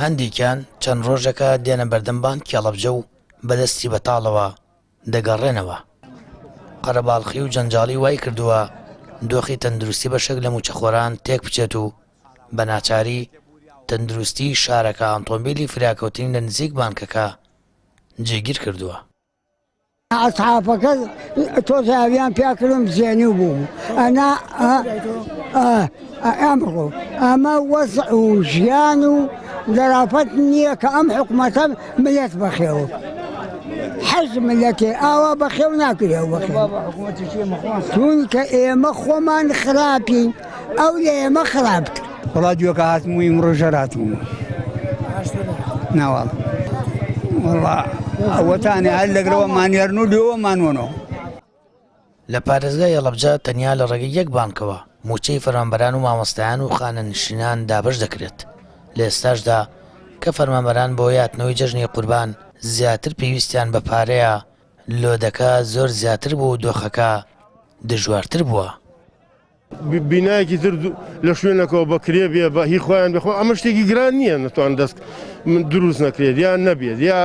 هەندێکیان چەند ڕۆژێکە دێنە بەردەم بانکی هەڵەبجە و بەدەستی بەتاڵەوە دەگەڕێنەوە. قەرەباڵغی و جەنجاڵی وای کردووە دۆخی تەندروستی بەشێک لە موچەخۆران تێک بچێت و بە ناچاری تەندروستی شارەکە ئۆتۆمبیلی فراکەوتنی لە نزیک بانکەکە جێگیر کردووە. ئەسحافەکە تۆزاویان پیاکردم بزێنی بووم ئەمڕۆ ئەمە وەزع و ژیان و دەرافەت نییە کە ئەم حکومەتە ملەت بەخێوە. حەز ملەتێ ئاوا بەخێو ناکرێ بەخێو چونکە ئێمە خۆمان خراپین ئەو لە ئێمە خراپتر. وڵا گوێکە هاتمووی ئمڕۆ ژەر هاتموو ناوەڵ وەڵا ئەوەتانێ هەر لەگرەوە مانیێرن و لێوە مانوەنەوە. لە پارێزگای هەڵەبجە تەنیا لە ڕێگەی یەک بانکەوە موچەی فەرمانبەران و مامۆستایان و خانەنشینان دابش دەکرێت. لە ئێستاشدا کە فەرمانبەران بۆ یاتنەوەی جەژنی قوربان زیاتر پێویستیان بە پارەیە، لۆدەکە زۆر زیاتر بوو و دۆخەکە دژوارتر بووە. بینایەکی تر لە شوێنەکەەوە بەکرێ بێ بە هی خۆیان بخۆ ئەمە شتێکی گران نییە نتوان دەست دروست نەکرێت یان نەبێت یا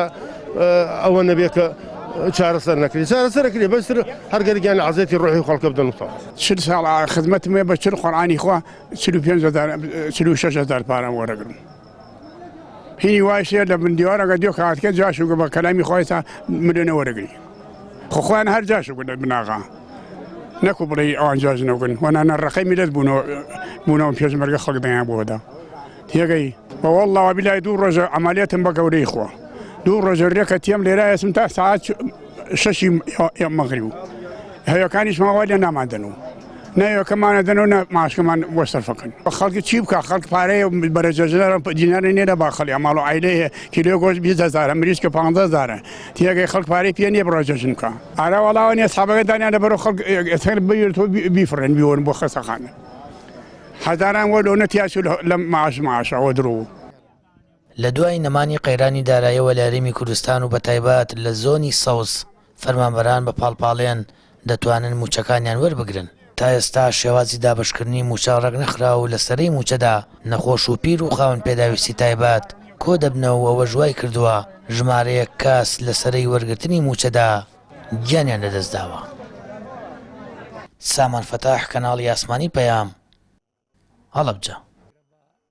ئەوە نەبێت کە چارەسەر نەکرێت چارەسەرەکرێت بەستر هەرگەرگیان عەزەتی ڕۆحی خەڵکە بدەنەوە. 40 ساڵ خزمەتمێ بە 40 قورئانی خوا 46,000 پارەم وەرەگرم. هینی وایشێ لە من دیوارەکە دیۆ کاتکە جاشوگە بە کەلامی خۆی تا ملێنە وەرەگری. خۆ خۆیان هەر جاشوگە لە بناغا. نەکو بڵێ ئەوان جاژنەوەگەن وەنانە ڕقەی میلەت بوونەوە پێشمەرگە خەڵک دەیان بۆدا. تێگەی بەوەڵڵاوە بیلای 2 ڕۆژە ئەمالیەتم بە گەورەی خۆ. 2 ڕۆژە ڕێکە تێم لێرایەسم تا ساعت 6 مەغریب. هەیەکانیش ماوای لێ نامادەنەوە. نەیەکەمانە دەنەوە ماشکەمان بۆ سەرفەکەن. بە خەڵکی چی بکە خەڵک پارەیە بەرەجەژنەرە دیناری نێرە باخەڵی ئەماڵ و عیلەیە کیلۆ گۆشت 20,000 مریسکە 15,000 تێگەی خەڵک پارەی پێ نییە بڕۆجەژن بکە. ئارە وەڵاوە نیە سابەکە دانیان لە بەرەو خەڵک بگیرێتەوە بیفڕێن بیوەن بۆ خەسەخانە. هەزاران وەلۆ نەتیاچ لە ماشەوە درۆ. لە دوای نەمانی قەیرانی داراییەوە لە هەرێمی کوردستان و بەتایبەت لە زۆنی سەوز فەرمانبەران بە پاڵپاڵێن دەتوانن موچەکانیان وەربگرن. تا ئێستا شێوازی دابشکردنی موچە ڕێک نەخرا و لەسەرەی موچەدا نەخۆش و پیر و خاوەن پێداویستی تایبەت کۆ دەبنەوە ئەوە ژوای کردووە ژمارەیەک کەس لەسەرەی وەرگرتنی موچەدا گیانیان لەدەستداوە. سامان فەتاح، کەناڵی ئاسمانی پەیام، هەڵەبجە.